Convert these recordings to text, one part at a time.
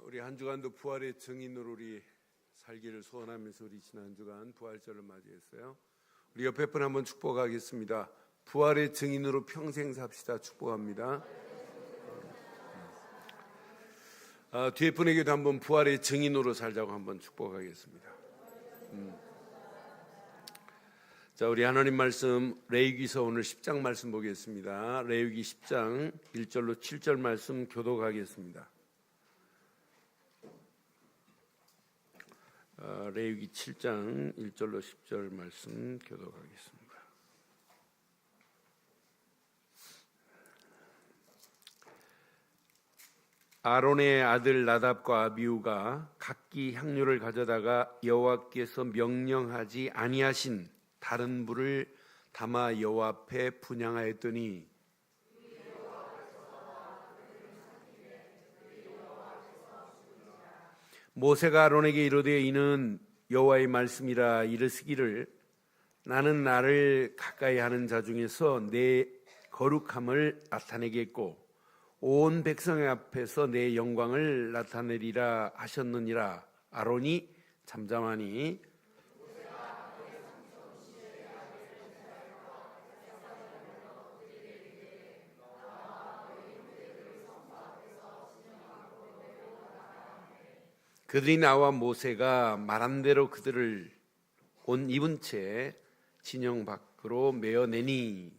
우리 한 주간도 부활의 증인으로 우리 살기를 소원하면서 우리 지난 한 주간 부활절을 맞이했어요. 우리 옆에 분 한번 축복하겠습니다. 부활의 증인으로 평생 삽시다. 축복합니다. 뒤에 분에게도 한번 부활의 증인으로 살자고 한번 축복하겠습니다. 자, 우리 하나님 말씀 레위기서 오늘 10장 말씀 보겠습니다. 레위기 10장 1절로 7절 말씀 교독하겠습니다. 레위기 7장 1절로 10절 말씀 교독하겠습니다. 아론의 아들 나답과 아비후가 각기 향료를 가져다가 여호와께서 명령하지 아니하신 다른 불을 담아 여호와 앞에 분향하였더니 모세가 아론에게 이르되 이는 여호와의 말씀이라 이르시기를 나는 나를 가까이 하는 자 중에서 내 거룩함을 나타내겠고 온 백성 앞에서 내 영광을 나타내리라 하셨느니라. 아론이 잠잠하니 그들이 나와 모세가 말한 대로 그들을 옷 입은 채 진영 밖으로 메어내니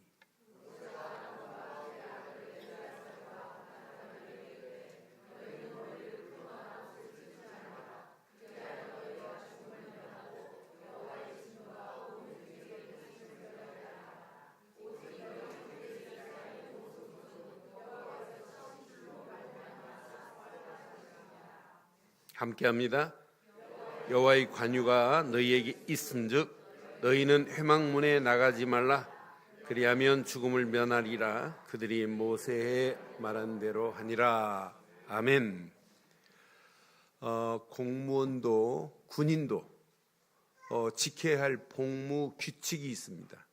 함께합니다. 여호와의 관유가 너희에게 있은즉 너희는 회막문에 나가지 말라. 그리하면 죽음을 면하리라. 그들이 모세의 말한 대로 하니라. 아멘. 공무원도 군인도 지켜야 할 복무 규칙이 있습니다.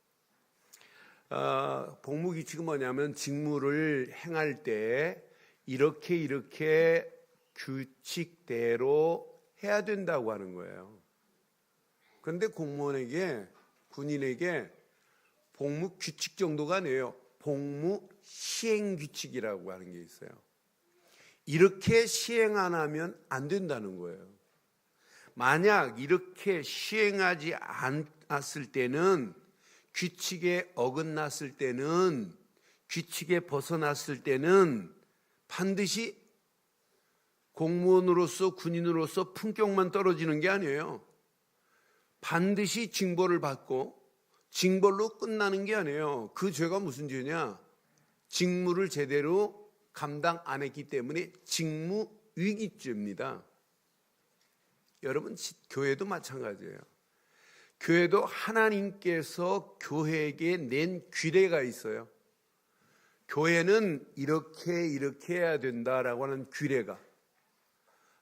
복무 규칙은 뭐냐면 직무를 행할 때 이렇게 규칙대로 해야 된다고 하는 거예요. 그런데 공무원에게, 군인에게 복무 규칙 정도가 아니에요. 복무 시행 규칙이라고 하는 게 있어요. 이렇게 시행 안 하면 안 된다는 거예요. 만약 이렇게 시행하지 않았을 때는, 규칙에 어긋났을 때는, 규칙에 벗어났을 때는 반드시 공무원으로서 군인으로서 품격만 떨어지는 게 아니에요. 반드시 징벌을 받고 징벌로 끝나는 게 아니에요. 그 죄가 무슨 죄냐? 직무를 제대로 감당 안 했기 때문에 직무위기죄입니다. 여러분, 교회도 마찬가지예요. 교회도 하나님께서 교회에게 낸 규례가 있어요. 교회는 이렇게 해야 된다라고 하는 규례가.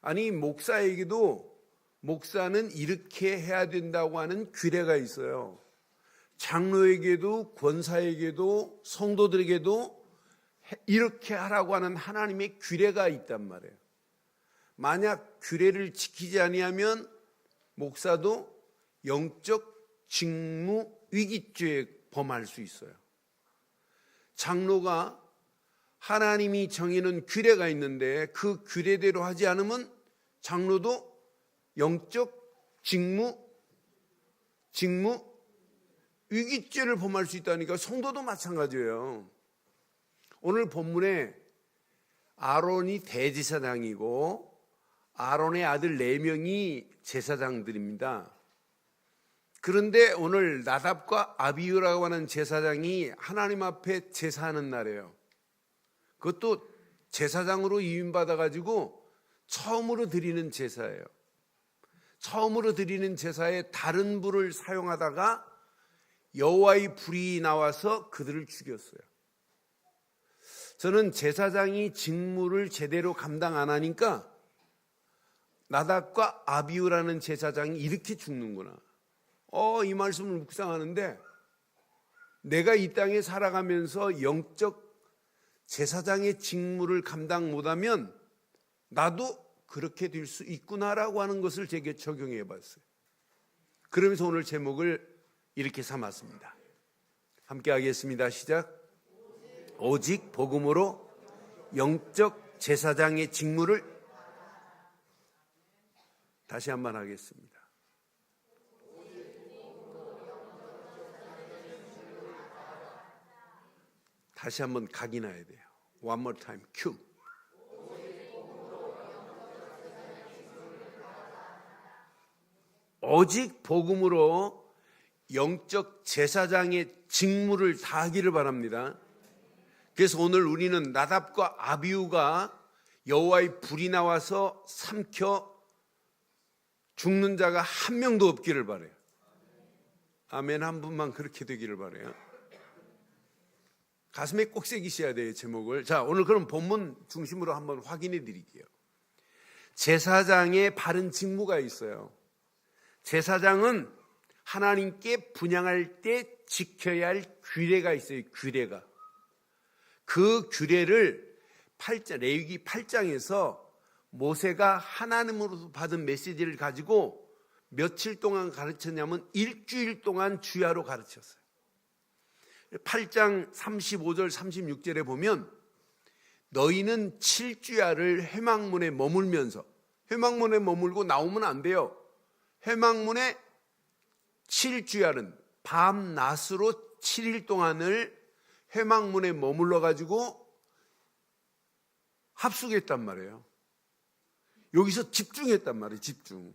아니, 목사에게도 목사는 이렇게 해야 된다고 하는 규례가 있어요. 장로에게도 권사에게도 성도들에게도 이렇게 하라고 하는 하나님의 규례가 있단 말이에요. 만약 규례를 지키지 아니하면 목사도 영적 직무 위기죄에 범할 수 있어요. 장로가 하나님이 정해놓은 규례가 있는데 그 규례대로 하지 않으면 장로도 영적 직무 위기죄를 범할 수 있다니까. 성도도 마찬가지예요. 오늘 본문에 아론이 대제사장이고 아론의 아들 4명이 제사장들입니다. 그런데 오늘 나답과 아비후라고 하는 제사장이 하나님 앞에 제사하는 날이에요. 그것도 제사장으로 이임받아가지고 처음으로 드리는 제사예요. 처음으로 드리는 제사에 다른 불을 사용하다가 여호와의 불이 나와서 그들을 죽였어요. 저는 제사장이 직무를 제대로 감당 안 하니까 나답과 아비후라는 제사장이 이렇게 죽는구나. 이 말씀을 묵상하는데 내가 이 땅에 살아가면서 영적 제사장의 직무를 감당 못하면 나도 그렇게 될 수 있구나라고 하는 것을 제게 적용해 봤어요. 그러면서 오늘 제목을 이렇게 삼았습니다. 함께 하겠습니다. 시작. 오직 복음으로 영적 제사장의 직무를, 다시 한번 하겠습니다. 다시 한번 각인해야 돼요. One more time. Q. 오직 복음으로 영적 제사장의 직무를 다하기를 바랍니다. 그래서 오늘 우리는 나답과 아비후가 여호와의 불이 나와서 삼켜 죽는 자가 한 명도 없기를 바라요. 아멘. 한 분만 그렇게 되기를 바라요. 가슴에 꼭 새기셔야 돼요, 제목을. 자, 오늘 그럼 본문 중심으로 한번 확인해 드릴게요. 제사장의 바른 직무가 있어요. 제사장은 하나님께 분향할 때 지켜야 할 규례가 있어요. 규례가. 그 규례를 레위기 8장에서 모세가 하나님으로부터 받은 메시지를 가지고 며칠 동안 가르쳤냐면 일주일 동안 주야로 가르쳤어요. 8장 35절 36절에 보면 너희는 7주야를 회막문에 머물면서, 회막문에 머물고 나오면 안 돼요. 회막문에 7주야는 밤낮으로 7일 동안을 회막문에 머물러 가지고 합숙했단 말이에요. 여기서 집중했단 말이에요. 집중.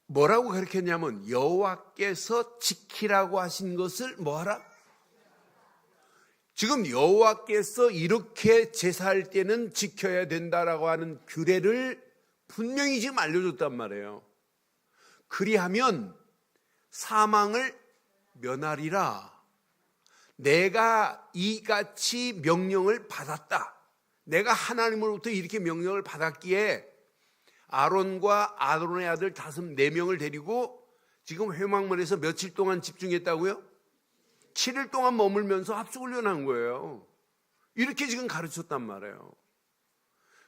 뭐라고 가르쳤냐면 여호와께서 지키라고 하신 것을 뭐하라? 지금 여호와께서 이렇게 제사할 때는 지켜야 된다라고 하는 규례를 분명히 지금 알려줬단 말이에요. 그리하면 사망을 면하리라. 내가 이같이 명령을 받았다. 내가 하나님으로부터 이렇게 명령을 받았기에 아론과 아론의 아들 4명을 데리고 지금 회막문에서 며칠 동안 집중했다고요? 7일 동안 머물면서 합숙훈련한 거예요. 이렇게 지금 가르쳤단 말이에요.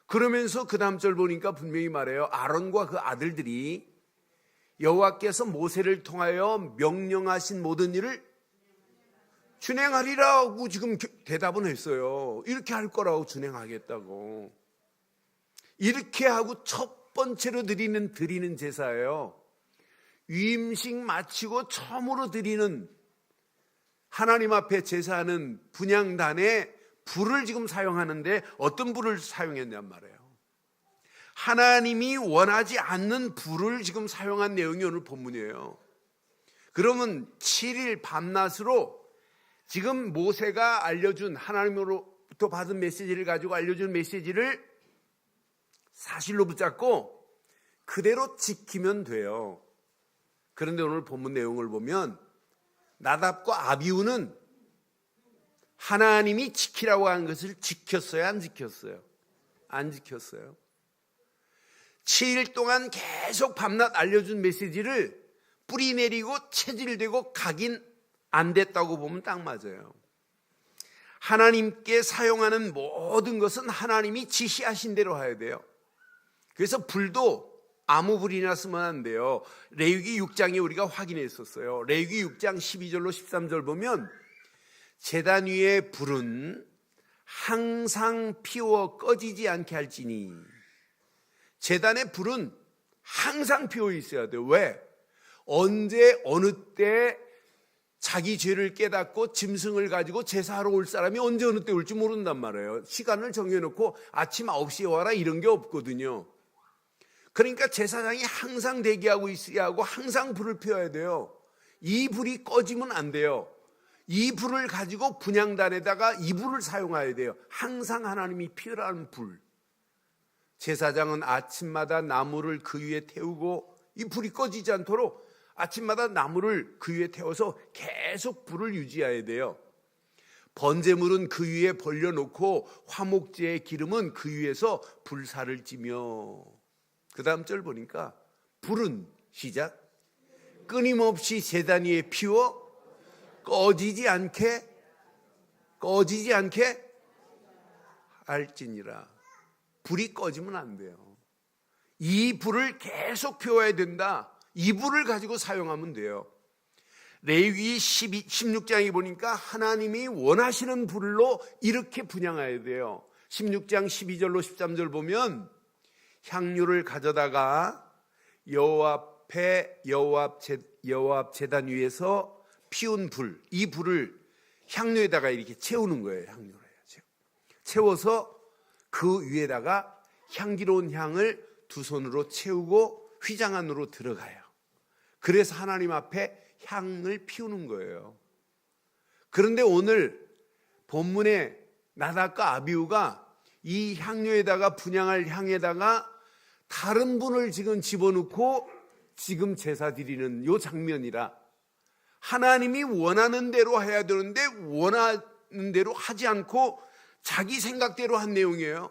그러면서 그 다음 절 보니까 분명히 말해요. 아론과 그 아들들이 여호와께서 모세를 통하여 명령하신 모든 일을 준행하리라고 지금 대답은 했어요. 이렇게 할 거라고 준행하겠다고. 이렇게 하고 첫 번째로 드리는 제사예요. 위임식 마치고 처음으로 드리는 하나님 앞에 제사하는 분향단에 불을 지금 사용하는데 어떤 불을 사용했냔 말이에요. 하나님이 원하지 않는 불을 지금 사용한 내용이 오늘 본문이에요. 그러면 7일 밤낮으로 지금 모세가 알려준, 하나님으로부터 받은 메시지를 가지고 알려준 메시지를 사실로 붙잡고 그대로 지키면 돼요. 그런데 오늘 본문 내용을 보면 나답과 아비후는 하나님이 지키라고 한 것을 지켰어요? 안 지켰어요? 안 지켰어요. 7일 동안 계속 밤낮 알려준 메시지를 뿌리 내리고 체질되고 각인 안 됐다고 보면 딱 맞아요. 하나님께 사용하는 모든 것은 하나님이 지시하신 대로 해야 돼요. 그래서 불도 아무 불이나 쓰면 안 돼요. 레위기 6장에 우리가 확인했었어요. 레위기 6장 12절로 13절 보면 제단 위의 불은 항상 피워 꺼지지 않게 할지니, 제단의 불은 항상 피워 있어야 돼요. 왜? 언제 어느 때 자기 죄를 깨닫고 짐승을 가지고 제사하러 올 사람이 언제 어느 때 올지 모른단 말이에요. 시간을 정해놓고 아침 9시에 와라 이런 게 없거든요. 그러니까 제사장이 항상 대기하고 있어야 하고 항상 불을 피워야 돼요. 이 불이 꺼지면 안 돼요. 이 불을 가지고 분향단에다가 이 불을 사용해야 돼요. 항상 하나님이 피우라는 불. 제사장은 아침마다 나무를 그 위에 태우고 이 불이 꺼지지 않도록 아침마다 나무를 그 위에 태워서 계속 불을 유지해야 돼요. 번제물은 그 위에 벌려놓고 화목제의 기름은 그 위에서 불사를 찌며, 그 다음 절 보니까 불은 시작 끊임없이 제단 위에 피워 꺼지지 않게 할지니라. 불이 꺼지면 안 돼요. 이 불을 계속 피워야 된다. 이 불을 가지고 사용하면 돼요. 레위기 16장에 보니까 하나님이 원하시는 불로 이렇게 분향해야 돼요. 16장 12절로 13절 보면 향유를 가져다가 여호와 앞에 여호와 제단 위에서 피운 불, 이 불을 향유에다가 이렇게 채우는 거예요. 향유를 해야죠. 채워서 그 위에다가 향기로운 향을 두 손으로 채우고 휘장 안으로 들어가요. 그래서 하나님 앞에 향을 피우는 거예요. 그런데 오늘 본문에 나답과 아비후가 이 향료에다가 분향할 향에다가 다른 분을 지금 집어넣고 지금 제사 드리는 요 장면이라 하나님이 원하는 대로 해야 되는데 원하는 대로 하지 않고 자기 생각대로 한 내용이에요.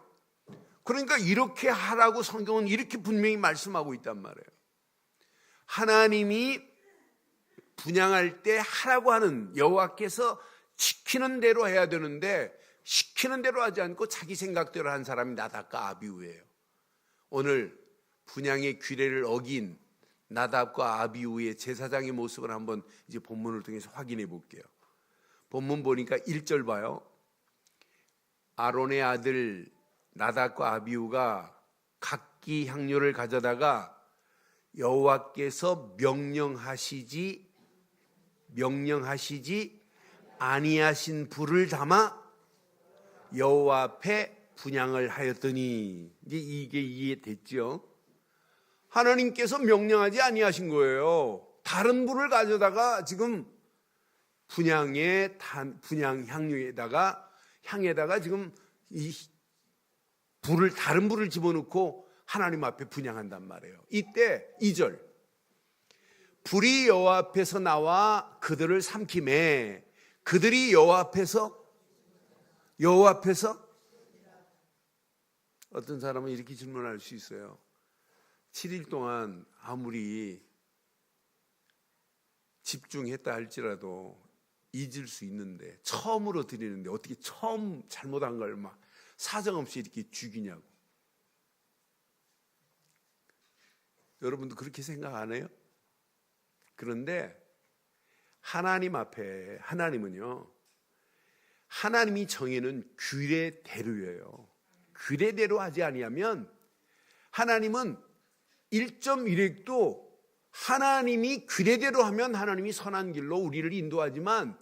그러니까 이렇게 하라고 성경은 이렇게 분명히 말씀하고 있단 말이에요. 하나님이 분향할 때 하라고 하는 여호와께서 시키는 대로 해야 되는데 시키는 대로 하지 않고 자기 생각대로 한 사람이 나답과 아비후예요. 오늘 분향의 규례를 어긴 나답과 아비후의 제사장의 모습을 한번 이제 본문을 통해서 확인해 볼게요. 본문 보니까 1절 봐요. 아론의 아들 나답과 아비후가 각기 향료를 가져다가 여호와께서 명령하시지 아니하신 불을 담아 여호와 앞에 분향을 하였더니 이제 이게 이해됐죠? 하나님께서 명령하지 아니하신 거예요. 다른 불을 가져다가 지금 분향 향에다가 지금 이 다른 불을 집어넣고 하나님 앞에 분향한단 말이에요. 이때 2절 불이 여호와 앞에서 나와 그들을 삼키매 그들이 여호와 앞에서 어떤 사람은 이렇게 질문할 수 있어요. 7일 동안 아무리 집중했다 할지라도 잊을 수 있는데 처음으로 드리는데 어떻게 처음 잘못한 걸 막 사정없이 이렇게 죽이냐고. 여러분도 그렇게 생각 안 해요? 그런데 하나님 앞에 하나님은요, 하나님이 정해놓은 규례대로예요. 규례대로 하지 아니하면 하나님은 1.1획도 하나님이 규례대로 하면 하나님이 선한 길로 우리를 인도하지만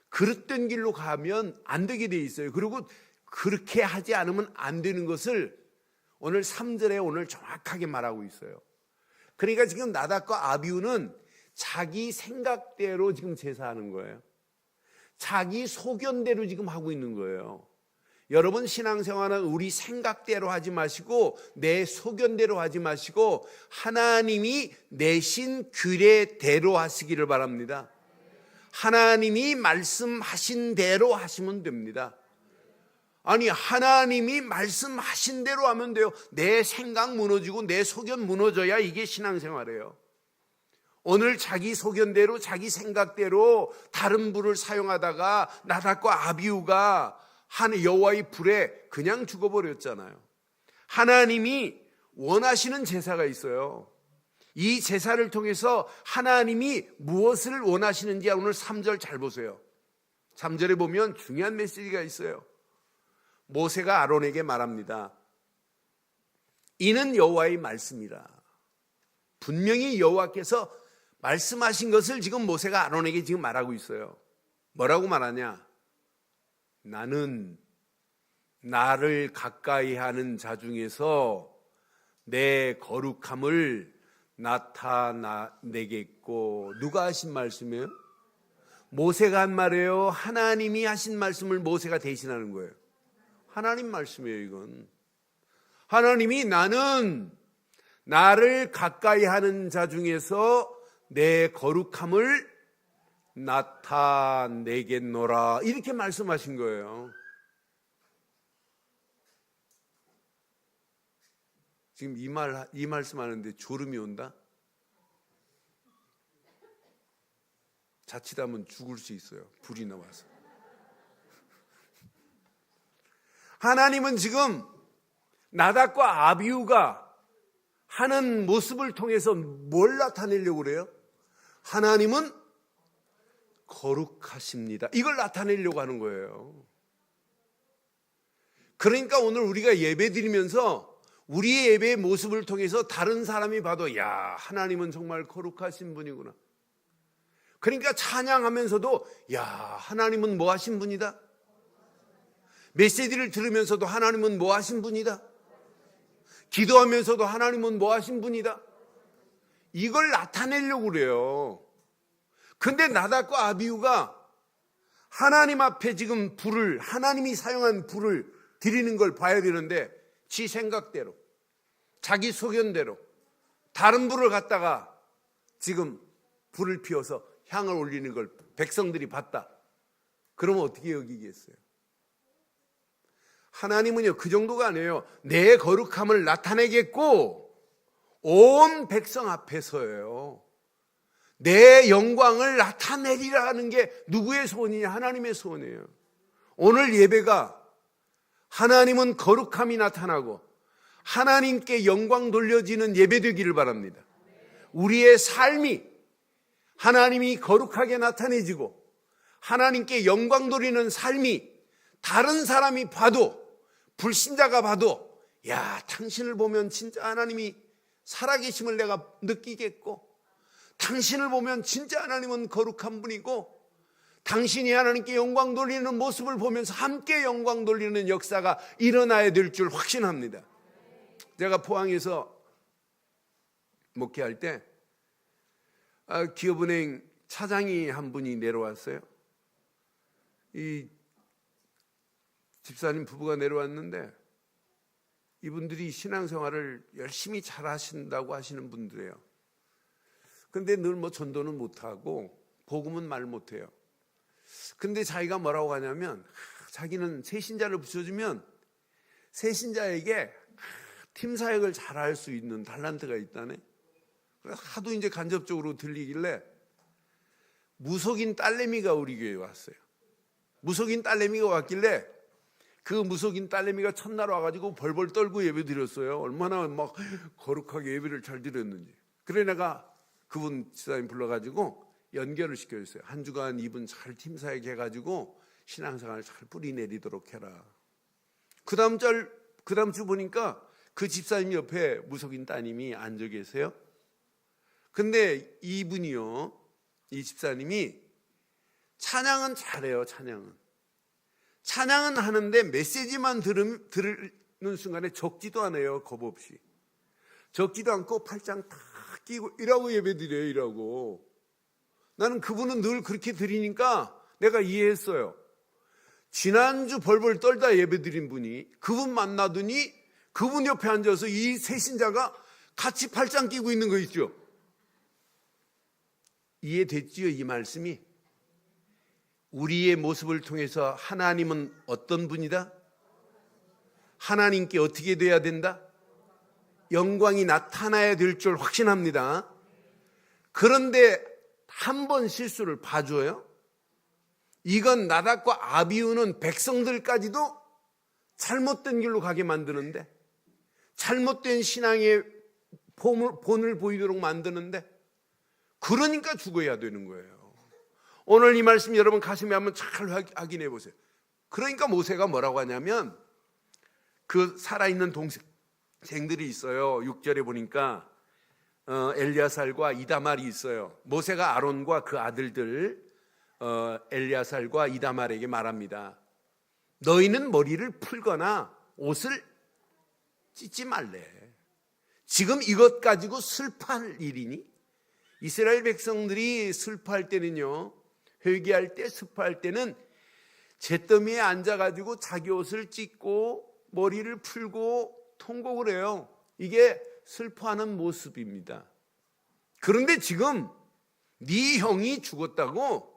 그릇된 길로 가면 안 되게 돼 있어요. 그리고 그렇게 하지 않으면 안 되는 것을 오늘 3절에 오늘 정확하게 말하고 있어요. 그러니까 지금 나답과 아비후는 자기 생각대로 지금 제사하는 거예요. 자기 소견대로 지금 하고 있는 거예요. 여러분 신앙생활은 우리 생각대로 하지 마시고 내 소견대로 하지 마시고 하나님이 내신 규례대로 하시기를 바랍니다. 하나님이 말씀하신 대로 하시면 됩니다. 아니 하나님이 말씀하신 대로 하면 돼요. 내 생각 무너지고 내 소견 무너져야 이게 신앙생활이에요. 오늘 자기 소견대로 자기 생각대로 다른 불을 사용하다가 나답과 아비후가 한 여호와의 불에 그냥 죽어버렸잖아요. 하나님이 원하시는 제사가 있어요. 이 제사를 통해서 하나님이 무엇을 원하시는지 오늘 3절 잘 보세요. 3절에 보면 중요한 메시지가 있어요. 모세가 아론에게 말합니다. 이는 여호와의 말씀이라. 분명히 여호와께서 말씀하신 것을 지금 모세가 아론에게 지금 말하고 있어요. 뭐라고 말하냐? 나는 나를 가까이 하는 자 중에서 내 거룩함을 나타내겠고. 누가 하신 말씀이에요? 모세가 한 말이에요? 하나님이 하신 말씀을 모세가 대신하는 거예요? 하나님 말씀이에요. 이건 하나님이 나는 나를 가까이 하는 자 중에서 내 거룩함을 나타내겠노라 이렇게 말씀하신 거예요. 지금 이 말씀하는데 졸음이 온다? 자칫하면 죽을 수 있어요. 불이 나와서. 하나님은 지금 나답과 아비후가 하는 모습을 통해서 뭘 나타내려고 그래요? 하나님은 거룩하십니다. 이걸 나타내려고 하는 거예요. 그러니까 오늘 우리가 예배 드리면서 우리의 예배의 모습을 통해서 다른 사람이 봐도 야, 하나님은 정말 거룩하신 분이구나. 그러니까 찬양하면서도 야, 하나님은 뭐 하신 분이다. 메시지를 들으면서도 하나님은 뭐 하신 분이다. 기도하면서도 하나님은 뭐 하신 분이다. 이걸 나타내려고 그래요. 근데 나답과 아비후가 하나님 앞에 지금 하나님이 사용한 불을 드리는 걸 봐야 되는데 지 생각대로, 자기 소견대로 다른 불을 갖다가 지금 불을 피워서 향을 올리는 걸 백성들이 봤다. 그러면 어떻게 여기겠어요? 하나님은요, 그 정도가 아니에요. 내 거룩함을 나타내겠고 온 백성 앞에서요, 내 영광을 나타내리라는 게 누구의 소원이냐? 하나님의 소원이에요. 오늘 예배가 하나님은 거룩함이 나타나고 하나님께 영광 돌려지는 예배 되기를 바랍니다. 우리의 삶이 하나님이 거룩하게 나타내지고 하나님께 영광 돌리는 삶이 다른 사람이 봐도, 불신자가 봐도 야, 당신을 보면 진짜 하나님이 살아계심을 내가 느끼겠고, 당신을 보면 진짜 하나님은 거룩한 분이고, 당신이 하나님께 영광 돌리는 모습을 보면서 함께 영광 돌리는 역사가 일어나야 될 줄 확신합니다. 제가 포항에서 목회할 때 기업은행 차장이 한 분이 내려왔어요. 이 집사님 부부가 내려왔는데 이분들이 신앙생활을 열심히 잘 하신다고 하시는 분들이에요. 근데 늘 뭐 전도는 못하고 복음은 말 못해요. 근데 자기가 뭐라고 하냐면 자기는 새신자를 붙여주면 새신자에게 팀 사역을 잘할 수 있는 달란트가 있다네. 그래서 하도 이제 간접적으로 들리길래 무속인 딸내미가 우리 교회에 왔어요. 무속인 딸내미가 왔길래 그 무속인 딸내미가 첫날 와가지고 벌벌 떨고 예배 드렸어요. 얼마나 막 거룩하게 예배를 잘 드렸는지. 그래 내가 그분 집사님 불러가지고 연결을 시켜줬어요. 한 주간 이분 잘 팀 사역 해가지고 신앙생활 잘 뿌리 내리도록 해라. 그 다음 주 보니까 그 집사님 옆에 무속인 따님이 앉아 계세요. 근데 이분이요, 이 집사님이 찬양은 잘해요. 찬양은 하는데 메시지만 들으는 순간에 적지도 않아요. 겁 없이 적지도 않고 팔짱 탁 끼고 이라고 예배드려요. 이라고. 나는 그분은 늘 그렇게 드리니까 내가 이해했어요. 지난주 벌벌 떨다 예배드린 분이 그분 만나더니 그분 옆에 앉아서 이 새신자가 같이 팔짱 끼고 있는 거 있죠. 이해됐지요? 이 말씀이. 우리의 모습을 통해서 하나님은 어떤 분이다? 하나님께 어떻게 돼야 된다? 영광이 나타나야 될 줄 확신합니다. 그런데 한 번 실수를 봐줘요. 이건 나답과 아비후는 백성들까지도 잘못된 길로 가게 만드는데, 잘못된 신앙의 본을 보이도록 만드는데, 그러니까 죽어야 되는 거예요. 오늘 이 말씀 여러분 가슴에 한번 잘 확인해 보세요. 그러니까 모세가 뭐라고 하냐면, 그 살아있는 동생들이 있어요. 6절에 보니까 엘리야살과 이다말이 있어요. 모세가 아론과 그 아들들 엘리야살과 이다말에게 말합니다. 너희는 머리를 풀거나 옷을 찢지 말래. 지금 이것 가지고 슬퍼할 일이니? 이스라엘 백성들이 슬퍼할 때는요, 회개할 때, 슬퍼할 때는 잿더미에 앉아가지고 자기 옷을 찢고 머리를 풀고 통곡을 해요. 이게 슬퍼하는 모습입니다. 그런데 지금 네 형이 죽었다고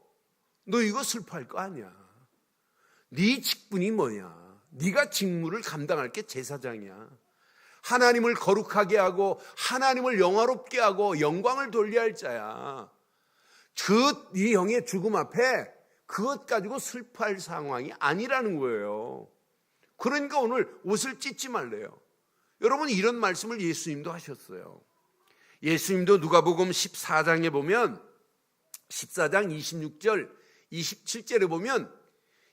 너 이거 슬퍼할 거 아니야. 네 직분이 뭐냐? 네가 직무를 감당할 게 제사장이야. 하나님을 거룩하게 하고 하나님을 영화롭게 하고 영광을 돌려야 할 자야. 네 형의 죽음 앞에 그것 가지고 슬퍼할 상황이 아니라는 거예요. 그러니까 오늘 옷을 찢지 말래요. 여러분, 이런 말씀을 예수님도 하셨어요. 예수님도 누가복음 14장에 보면 14장 26절 27절에 보면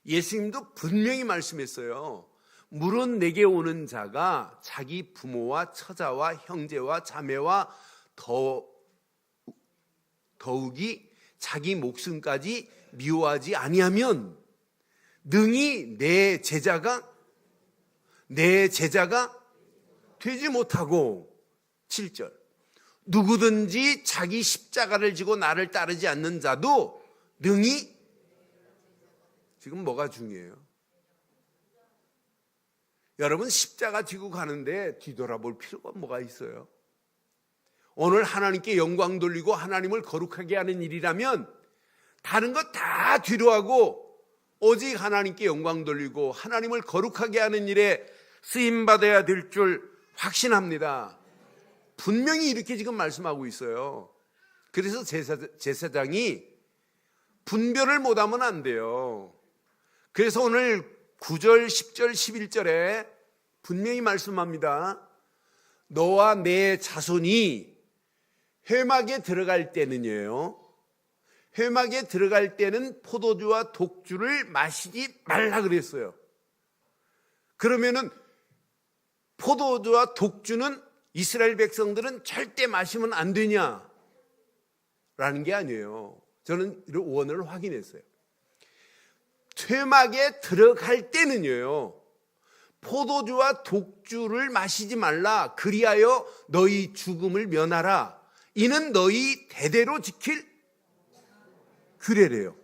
예수님도 분명히 말씀했어요. 물은 내게 오는 자가 자기 부모와 처자와 형제와 자매와 더욱이 자기 목숨까지 미워하지 아니하면 능히 내 제자가 되지 못하고. 7절 누구든지 자기 십자가를 지고 나를 따르지 않는 자도 능히. 지금 뭐가 중요해요? 여러분, 십자가 지고 가는데 뒤돌아볼 필요가 뭐가 있어요? 오늘 하나님께 영광 돌리고 하나님을 거룩하게 하는 일이라면 다른 것 다 뒤로 하고 오직 하나님께 영광 돌리고 하나님을 거룩하게 하는 일에 쓰임받아야 될 줄 확신합니다. 분명히 이렇게 지금 말씀하고 있어요. 그래서 제사장이 분별을 못하면 안 돼요. 그래서 오늘 9절, 10절, 11절에 분명히 말씀합니다. 너와 내 자손이 회막에 들어갈 때는요, 회막에 들어갈 때는 포도주와 독주를 마시지 말라 그랬어요. 그러면은 포도주와 독주는 이스라엘 백성들은 절대 마시면 안 되냐라는 게 아니에요. 저는 이런 원어를 확인했어요. 회막에 들어갈 때는요, 포도주와 독주를 마시지 말라. 그리하여 너희 죽음을 면하라. 이는 너희 대대로 지킬 규례래요.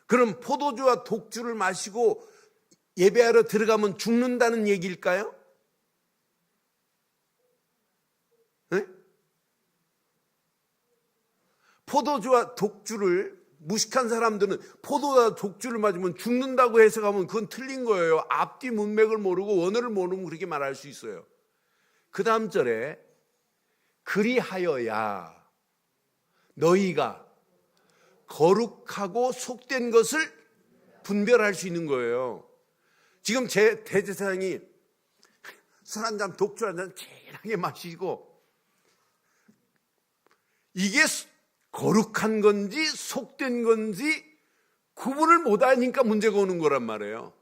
그럼 포도주와 독주를 마시고 예배하러 들어가면 죽는다는 얘기일까요? 네? 포도주와 독주를 무식한 사람들은 포도주와 독주를 마시면 죽는다고 해석하면 그건 틀린 거예요. 앞뒤 문맥을 모르고 원어를 모르면 그렇게 말할 수 있어요. 그 다음 절에 그리하여야 너희가 거룩하고 속된 것을 분별할 수 있는 거예요. 지금 제 대제사장이 술 한 잔, 독주 한 잔 진하게 마시고 이게 거룩한 건지 속된 건지 구분을 못하니까 문제가 오는 거란 말이에요.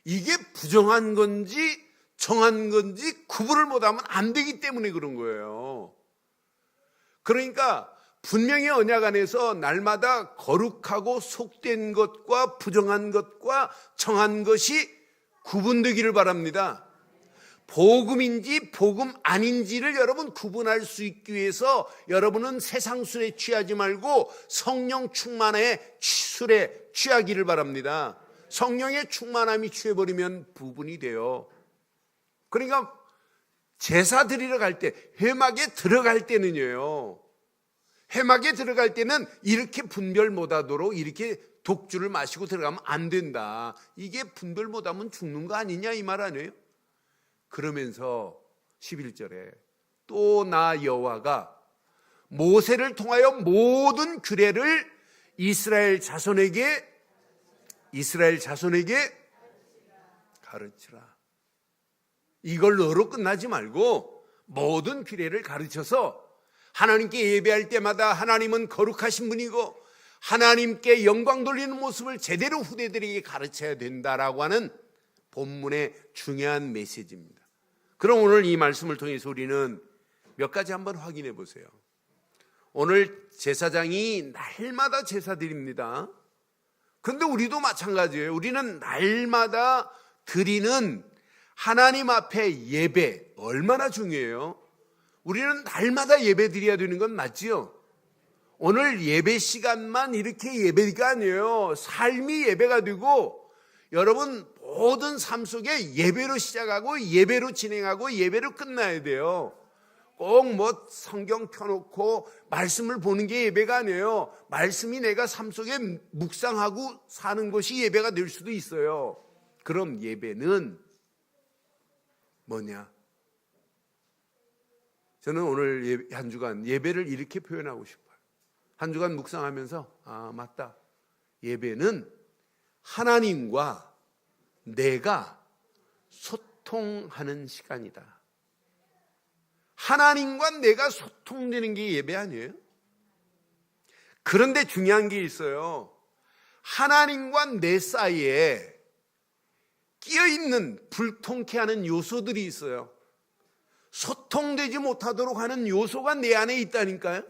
이게 부정한 건지 정한 건지 구분을 못하면 안 되기 때문에 그런 거예요. 그러니까 분명히 언약 안에서 날마다 거룩하고 속된 것과 부정한 것과 정한 것이 구분되기를 바랍니다. 복음인지 복음 아닌지를 여러분 구분할 수 있기 위해서 여러분은 세상 술에 취하지 말고 성령 충만의 술에 취하기를 바랍니다. 성령의 충만함이 취해버리면 부분이 돼요. 그러니까 제사 드리러 갈 때, 회막에 들어갈 때는요, 회막에 들어갈 때는 이렇게 분별 못하도록 이렇게 독주를 마시고 들어가면 안 된다. 이게 분별 못하면 죽는 거 아니냐 이 말 아니에요? 그러면서 11절에 또 나 여호와가 모세를 통하여 모든 규례를 이스라엘 자손에게 가르치라. 이걸로로 끝나지 말고 모든 규례를 가르쳐서 하나님께 예배할 때마다 하나님은 거룩하신 분이고 하나님께 영광 돌리는 모습을 제대로 후대들에게 가르쳐야 된다라고 하는 본문의 중요한 메시지입니다. 그럼 오늘 이 말씀을 통해서 우리는 몇 가지 한번 확인해 보세요. 오늘 제사장이 날마다 제사 드립니다. 그런데 우리도 마찬가지예요. 우리는 날마다 드리는 하나님 앞에 예배 얼마나 중요해요. 우리는 날마다 예배 드려야 되는 건 맞지요? 오늘 예배 시간만 이렇게 예배가 아니에요. 삶이 예배가 되고 여러분 모든 삶 속에 예배로 시작하고 예배로 진행하고 예배로 끝나야 돼요. 꼭 뭐 성경 펴놓고 말씀을 보는 게 예배가 아니에요. 말씀이 내가 삶 속에 묵상하고 사는 것이 예배가 될 수도 있어요. 그럼 예배는 뭐냐? 저는 오늘 한 주간 예배를 이렇게 표현하고 싶어요. 한 주간 묵상하면서 맞다. 예배는 하나님과 내가 소통하는 시간이다. 하나님과 내가 소통되는 게 예배 아니에요? 그런데 중요한 게 있어요. 하나님과 내 사이에 끼어있는 불통케 하는 요소들이 있어요. 소통되지 못하도록 하는 요소가 내 안에 있다니까요.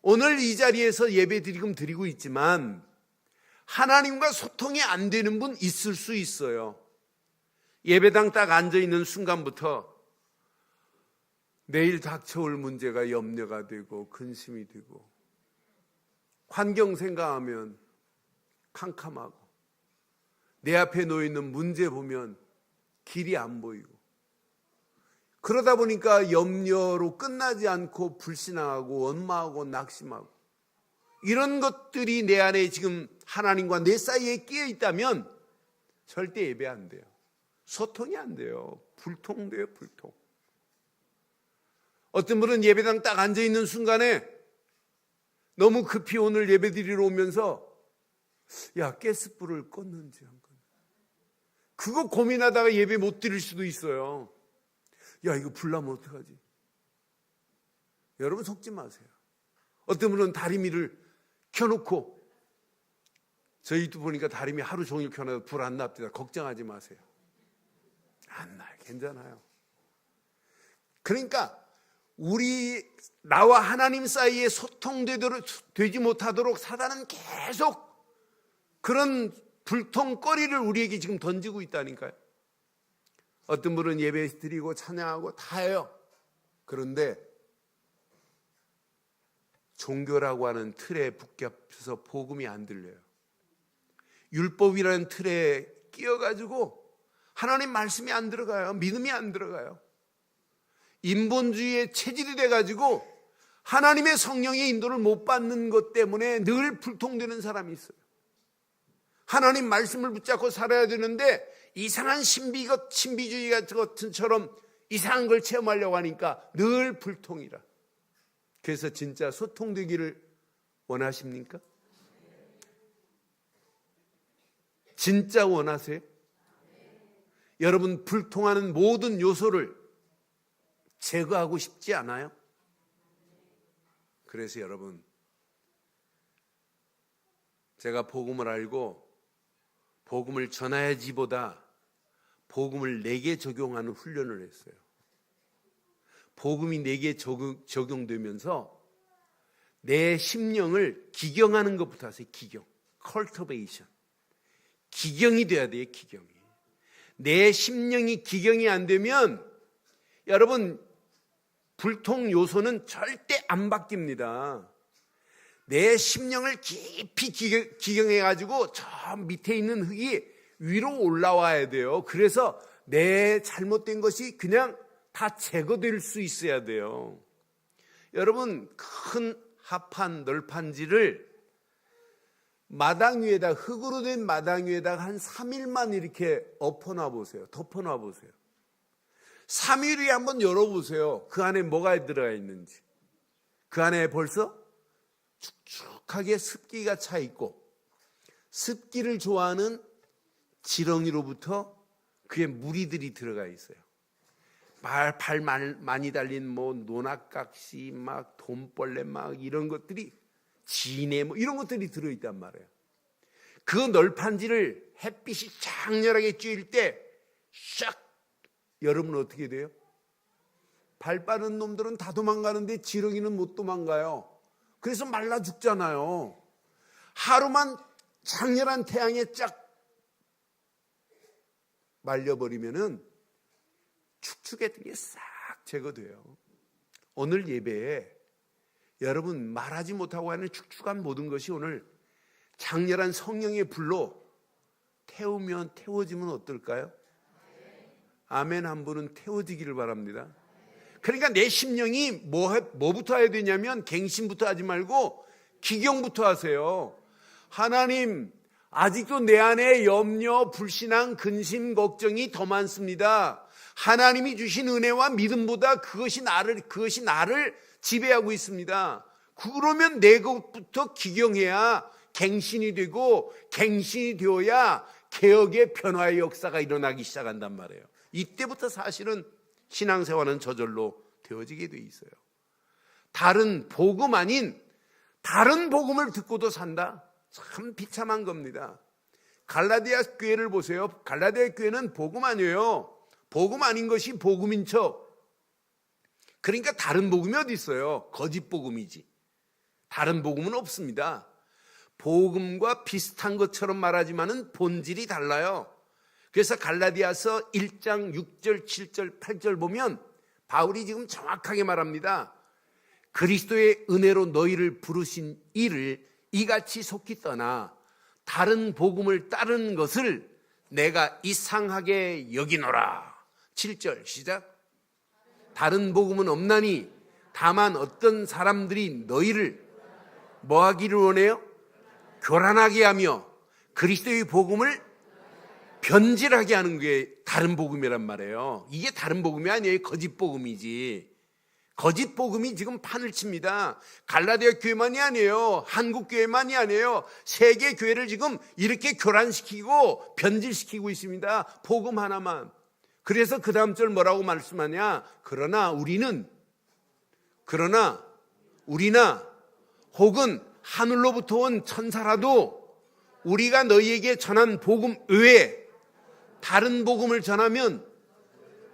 오늘 이 자리에서 예배 드리고 있지만 하나님과 소통이 안 되는 분 있을 수 있어요. 예배당 딱 앉아있는 순간부터 내일 닥쳐올 문제가 염려가 되고 근심이 되고, 환경 생각하면 캄캄하고, 내 앞에 놓여있는 문제 보면 길이 안 보이고, 그러다 보니까 염려로 끝나지 않고 불신앙하고 원망하고 낙심하고, 이런 것들이 내 안에 지금 하나님과 내 사이에 끼어 있다면 절대 예배 안 돼요. 소통이 안 돼요. 불통돼요, 불통. 어떤 분은 예배당 딱 앉아있는 순간에 너무 급히 오늘 예배 드리러 오면서 야, 가스불을 껐는지 안 껐는지, 그거 고민하다가 예배 못 드릴 수도 있어요. 야, 이거 불 나면 어떡하지? 여러분 속지 마세요. 어떤 분은 다리미를 켜놓고, 저희도 보니까 다리미 하루 종일 켜놔도 불 안 납니다. 걱정하지 마세요. 안 나요. 괜찮아요. 그러니까 나와 하나님 사이에 소통되지 못하도록 사단은 계속 그런 불통거리를 우리에게 지금 던지고 있다니까요. 어떤 분은 예배 드리고 찬양하고 다 해요. 그런데 종교라고 하는 틀에 붙잡혀서 복음이 안 들려요. 율법이라는 틀에 끼어가지고 하나님 말씀이 안 들어가요. 믿음이 안 들어가요. 인본주의의 체질이 돼가지고 하나님의 성령의 인도를 못 받는 것 때문에 늘 불통되는 사람이 있어요. 하나님 말씀을 붙잡고 살아야 되는데 이상한 신비주의 같은 것처럼 이상한 걸 체험하려고 하니까 늘 불통이라. 그래서 진짜 소통되기를 원하십니까? 진짜 원하세요? 여러분, 불통하는 모든 요소를 제거하고 싶지 않아요? 그래서 여러분, 제가 복음을 알고 복음을 전해야지보다 복음을 내게 적용하는 훈련을 했어요. 복음이 내게 적용되면서 내 심령을 기경하는 것부터 하세요. 기경, cultivation. 기경이 돼야 돼요. 기경이. 내 심령이 기경이 안 되면 여러분, 불통 요소는 절대 안 바뀝니다. 내 심령을 깊이 기경해가지고 저 밑에 있는 흙이 위로 올라와야 돼요. 그래서 내 잘못된 것이 그냥 다 제거될 수 있어야 돼요. 여러분, 큰 합판 널판지를 마당 위에다, 흙으로 된 마당 위에다가 한 3일만 이렇게 엎어놔 보세요. 덮어놔 보세요. 3일 후에 한번 열어보세요. 그 안에 뭐가 들어가 있는지. 그 안에 벌써 축축하게 습기가 차 있고, 습기를 좋아하는 지렁이로부터 그의 무리들이 들어가 있어요. 발 많이 달린 노낙각시, 돈벌레 이런 것들이, 지네 이런 것들이 들어있단 말이에요. 그 널판지를 햇빛이 장렬하게 쬐일 때 샥 여름은 어떻게 돼요? 발 빠른 놈들은 다 도망가는데 지렁이는 못 도망가요. 그래서 말라 죽잖아요. 하루만 장렬한 태양에 쫙 말려버리면은 축축했던 게 싹 제거돼요. 오늘 예배에 여러분, 말하지 못하고 하는 축축한 모든 것이 오늘 장렬한 성령의 불로 태워지면 어떨까요? 아멘 한 분은 태워지기를 바랍니다. 그러니까 내 심령이 뭐부터 해야 되냐면 갱신부터 하지 말고 기경부터 하세요. 하나님, 아직도 내 안에 염려, 불신앙, 근심, 걱정이 더 많습니다. 하나님이 주신 은혜와 믿음보다 그것이 나를 지배하고 있습니다. 그러면 내 것부터 기경해야 갱신이 되고, 갱신이 되어야 개혁의 변화의 역사가 일어나기 시작한단 말이에요. 이때부터 사실은 신앙생활은 저절로 되어지게 돼 있어요. 다른 복음 아닌 다른 복음을 듣고도 산다? 참 비참한 겁니다. 갈라디아 교회를 보세요. 갈라디아 교회는 복음 아니에요. 복음 아닌 것이 복음인 척. 그러니까 다른 복음이 어디 있어요? 거짓 복음이지. 다른 복음은 없습니다. 복음과 비슷한 것처럼 말하지만은 본질이 달라요. 그래서 갈라디아서 1장 6절, 7절, 8절 보면 바울이 지금 정확하게 말합니다. 그리스도의 은혜로 너희를 부르신 이를 이같이 속히 떠나 다른 복음을 따르는 것을 내가 이상하게 여기노라. 7절 시작. 다른 복음은 없나니 다만 어떤 사람들이 너희를 뭐 하기를 원해요? 교란하게 하며 그리스도의 복음을 변질하게 하는 게 다른 복음이란 말이에요. 이게 다른 복음이 아니에요. 거짓 복음이지. 거짓 복음이 지금 판을 칩니다. 갈라디아 교회만이 아니에요. 한국 교회만이 아니에요. 세계 교회를 지금 이렇게 교란시키고 변질시키고 있습니다. 복음 하나만. 그래서 그 다음 절 뭐라고 말씀하냐? 그러나 우리나 혹은 하늘로부터 온 천사라도 우리가 너희에게 전한 복음 외에 다른 복음을 전하면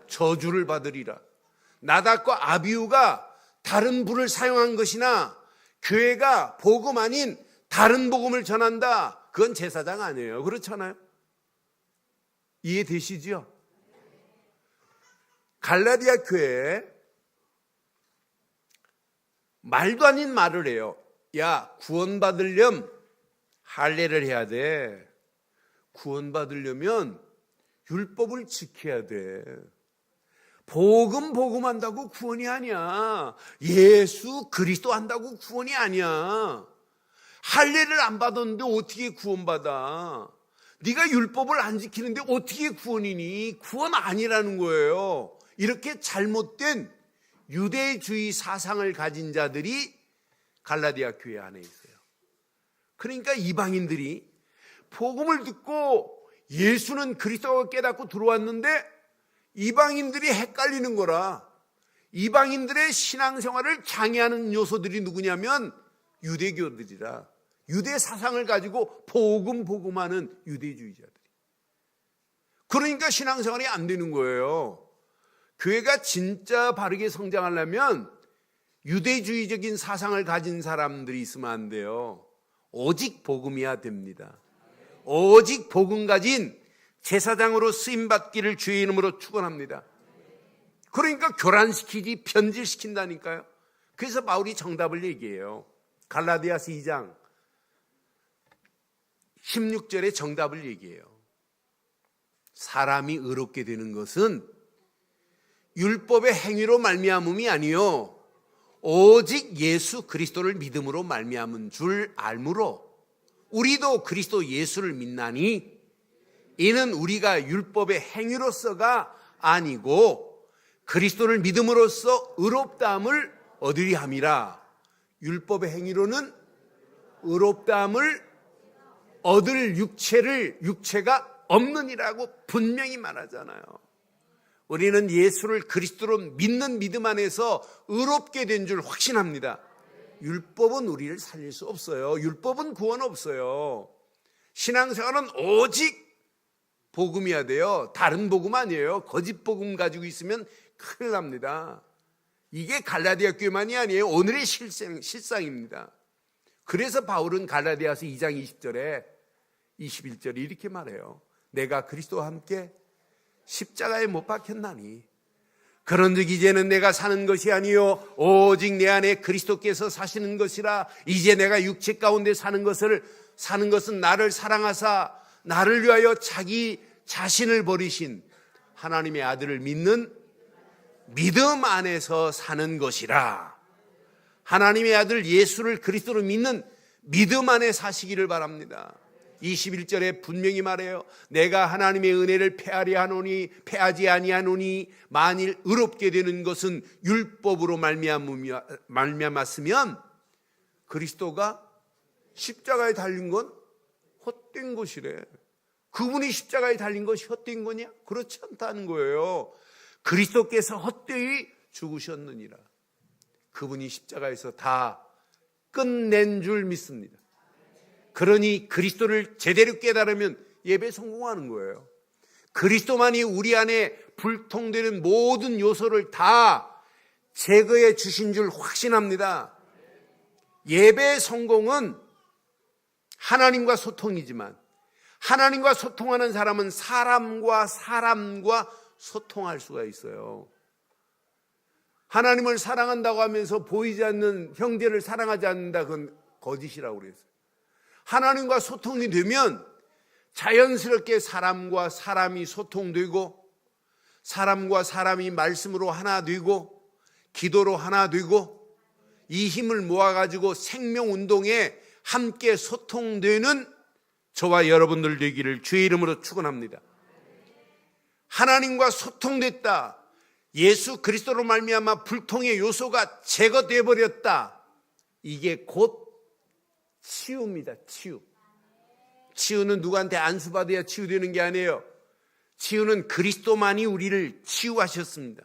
저주를 받으리라. 나답과 아비후가 다른 불을 사용한 것이나 교회가 복음 아닌 다른 복음을 전한다. 그건 제사장 아니에요. 그렇잖아요. 이해되시죠? 갈라디아 교회에 말도 아닌 말을 해요. 야, 구원받으려면 할례를 해야 돼. 구원받으려면 율법을 지켜야 돼. 복음 한다고 구원이 아니야. 예수 그리스도 한다고 구원이 아니야. 할례를 안 받았는데 어떻게 구원받아? 네가 율법을 안 지키는데 어떻게 구원이니? 구원 아니라는 거예요. 이렇게 잘못된 유대주의 사상을 가진 자들이 갈라디아 교회 안에 있어요. 그러니까 이방인들이 복음을 듣고 예수는 그리스도가 깨닫고 들어왔는데 이방인들이 헷갈리는 거라. 이방인들의 신앙생활을 장애하는 요소들이 누구냐면 유대교들이라. 유대 사상을 가지고 복음하는 유대주의자들이. 그러니까 신앙생활이 안 되는 거예요. 교회가 진짜 바르게 성장하려면 유대주의적인 사상을 가진 사람들이 있으면 안 돼요. 오직 복음이야 됩니다. 오직 복음 가진 제사장으로 쓰임받기를 주의 이름으로 축원합니다. 그러니까 교란시키지 변질시킨다니까요. 그래서 바울이 정답을 얘기해요. 갈라디아서 2장 16절에 정답을 얘기해요. 사람이 의롭게 되는 것은 율법의 행위로 말미암음이 아니요 오직 예수 그리스도를 믿음으로 말미암은 줄 알므로 우리도 그리스도 예수를 믿나니 이는 우리가 율법의 행위로서가 아니고 그리스도를 믿음으로써 의롭다함을 얻으리 함이라. 율법의 행위로는 의롭다함을 얻을 육체가 없느니라고 분명히 말하잖아요. 우리는 예수를 그리스도로 믿는 믿음 안에서 의롭게 된 줄 확신합니다. 율법은 우리를 살릴 수 없어요. 율법은 구원 없어요. 신앙생활은 오직 복음이야 돼요. 다른 복음 아니에요. 거짓 복음 가지고 있으면 큰일 납니다. 이게 갈라디아 교회만이 아니에요. 오늘의 실상입니다. 그래서 바울은 갈라디아서 2장 20절에 21절에 이렇게 말해요. 내가 그리스도와 함께 십자가에 못 박혔나니 그런즉 이제는 내가 사는 것이 아니요 오직 내 안에 그리스도께서 사시는 것이라. 이제 내가 육체 가운데 사는 것은 나를 사랑하사 나를 위하여 자기 자신을 버리신 하나님의 아들을 믿는 믿음 안에서 사는 것이라. 하나님의 아들 예수를 그리스도로 믿는 믿음 안에 사시기를 바랍니다. 21절에 분명히 말해요. 내가 하나님의 은혜를 패하지 아니하노니 만일 의롭게 되는 것은 율법으로 말미암았으면 그리스도가 십자가에 달린 건 헛된 것이래. 그분이 십자가에 달린 것이 헛된 거냐? 그렇지 않다는 거예요. 그리스도께서 헛되이 죽으셨느니라. 그분이 십자가에서 다 끝낸 줄 믿습니다. 그러니 그리스도를 제대로 깨달으면 예배 성공하는 거예요. 그리스도만이 우리 안에 불통되는 모든 요소를 다 제거해 주신 줄 확신합니다. 예배의 성공은 하나님과 소통이지만 하나님과 소통하는 사람은 사람과 소통할 수가 있어요. 하나님을 사랑한다고 하면서 보이지 않는 형제를 사랑하지 않는다, 그건 거짓이라고 그랬어요. 하나님과 소통이 되면 자연스럽게 사람과 사람이 소통되고 사람과 사람이 말씀으로 하나 되고 기도로 하나 되고 이 힘을 모아가지고 생명운동에 함께 소통되는 저와 여러분들 되기를 주의 이름으로 축원합니다. 하나님과 소통됐다. 예수 그리스도로 말미암아 불통의 요소가 제거되어 버렸다. 이게 곧 치유입니다. 치유. 치유는 누구한테 안수받아야 치유되는 게 아니에요. 치유는 그리스도만이 우리를 치유하셨습니다.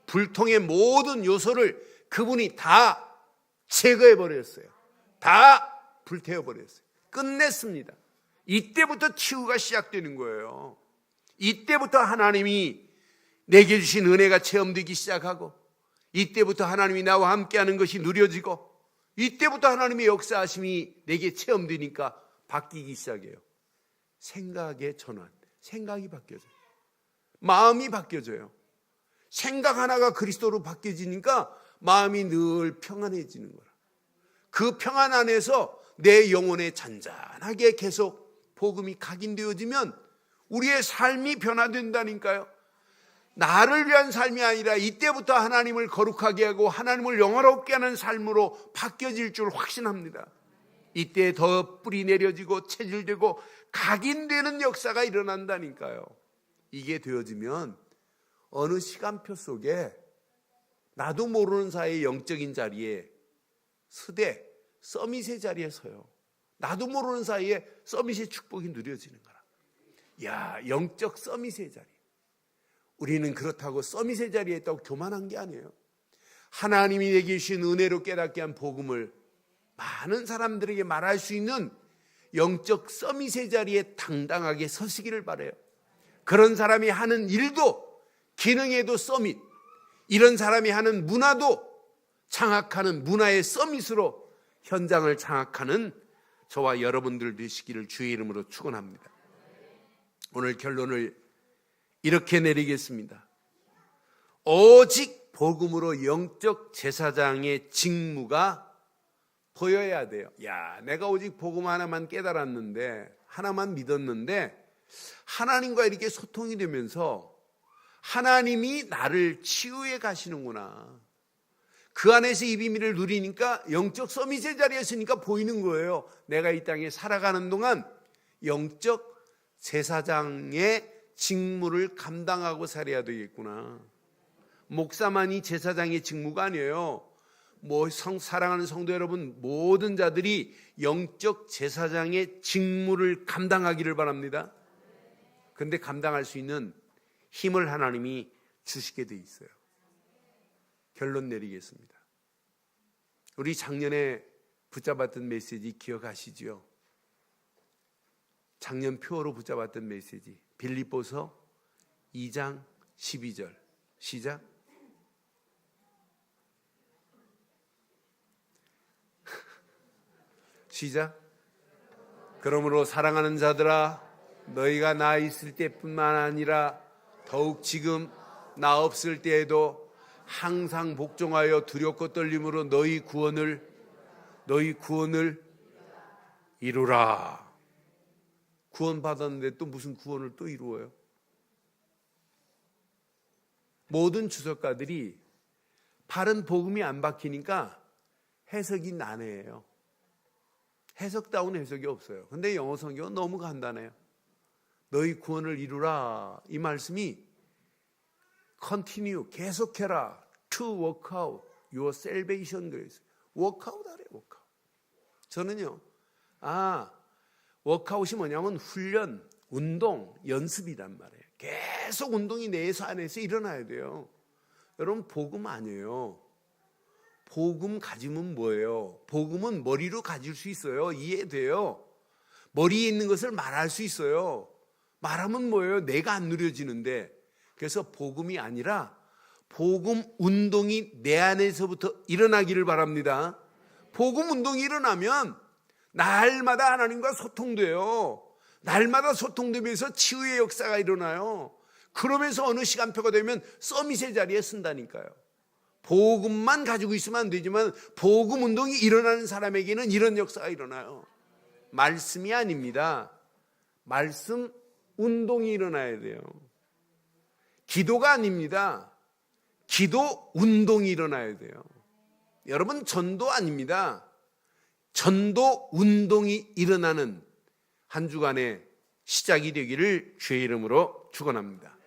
불통의 모든 요소를 그분이 다 제거해 버렸어요. 다 불태워 버렸어요. 끝냈습니다. 이때부터 치유가 시작되는 거예요. 이때부터 하나님이 내게 주신 은혜가 체험되기 시작하고 이때부터 하나님이 나와 함께하는 것이 누려지고 이때부터 하나님의 역사하심이 내게 체험되니까 바뀌기 시작해요. 생각의 전환, 생각이 바뀌어져요. 마음이 바뀌어져요. 생각 하나가 그리스도로 바뀌어지니까 마음이 늘 평안해지는 거라. 그 평안 안에서 내 영혼에 잔잔하게 계속 복음이 각인되어지면 우리의 삶이 변화된다니까요. 나를 위한 삶이 아니라 이때부터 하나님을 거룩하게 하고 하나님을 영화롭게 하는 삶으로 바뀌어질 줄 확신합니다. 이때 더 뿌리 내려지고 체질되고 각인되는 역사가 일어난다니까요. 이게 되어지면 어느 시간표 속에 나도 모르는 사이에 영적인 자리에 스대, 서밋의 자리에 서요. 나도 모르는 사이에 서밋의 축복이 누려지는 거라. 야, 영적 서밋의 자리. 우리는 그렇다고 서밋의 자리에 있다고 교만한 게 아니에요. 하나님이 내게 주신 은혜로 깨닫게 한 복음을 많은 사람들에게 말할 수 있는 영적 서밋의 자리에 당당하게 서시기를 바라요. 그런 사람이 하는 일도 기능에도 서밋, 이런 사람이 하는 문화도 장악하는 문화의 서밋으로 현장을 장악하는 저와 여러분들 되시기를 주의 이름으로 축원합니다. 오늘 결론을 이렇게 내리겠습니다. 오직 복음으로 영적 제사장의 직무가 보여야 돼요. 야, 내가 오직 복음 하나만 깨달았는데, 하나만 믿었는데 하나님과 이렇게 소통이 되면서 하나님이 나를 치유해 가시는구나. 그 안에서 이 비밀을 누리니까 영적 서밋의 자리에 있으니까 보이는 거예요. 내가 이 땅에 살아가는 동안 영적 제사장의 직무를 감당하고 살아야 되겠구나. 목사만이 제사장의 직무가 아니에요. 사랑하는 성도 여러분, 모든 자들이 영적 제사장의 직무를 감당하기를 바랍니다. 그런데 감당할 수 있는 힘을 하나님이 주시게 돼 있어요. 결론 내리겠습니다. 우리 작년에 붙잡았던 메시지 기억하시죠? 작년 표어로 붙잡았던 메시지, 빌립보서 2장 12절. 시작. 시작. 그러므로 사랑하는 자들아, 너희가 나 있을 때뿐만 아니라 더욱 지금 나 없을 때에도 항상 복종하여 두렵고 떨림으로 너희 구원을 이루라. 구원받았는데 또 무슨 구원을 또 이루어요? 모든 주석가들이 바른 복음이 안 박히니까 해석이 난해해요. 해석다운 해석이 없어요. 근데 영어 성경은 너무 간단해요. 너희 구원을 이루라. 이 말씀이 continue, 계속해라. to work out your salvation 그랬어요. work out 하래요. work out. 저는요, work out이 뭐냐면 훈련, 운동, 연습이란 말이에요. 계속 운동이 내 안에서 일어나야 돼요. 여러분, 복음 아니에요. 복음 가지면 뭐예요? 복음은 머리로 가질 수 있어요. 이해돼요. 머리에 있는 것을 말할 수 있어요. 말하면 뭐예요? 내가 안 누려지는데. 그래서 복음이 아니라 복음 운동이 내 안에서부터 일어나기를 바랍니다. 복음 운동이 일어나면 날마다 하나님과 소통돼요. 날마다 소통되면서 치유의 역사가 일어나요. 그러면서 어느 시간표가 되면 서밋의 자리에 쓴다니까요. 복음만 가지고 있으면 안 되지만 복음 운동이 일어나는 사람에게는 이런 역사가 일어나요. 말씀이 아닙니다. 말씀 운동이 일어나야 돼요. 기도가 아닙니다. 기도 운동이 일어나야 돼요. 여러분, 전도 아닙니다. 전도 운동이 일어나는 한 주간의 시작이 되기를 주의 이름으로 축원합니다.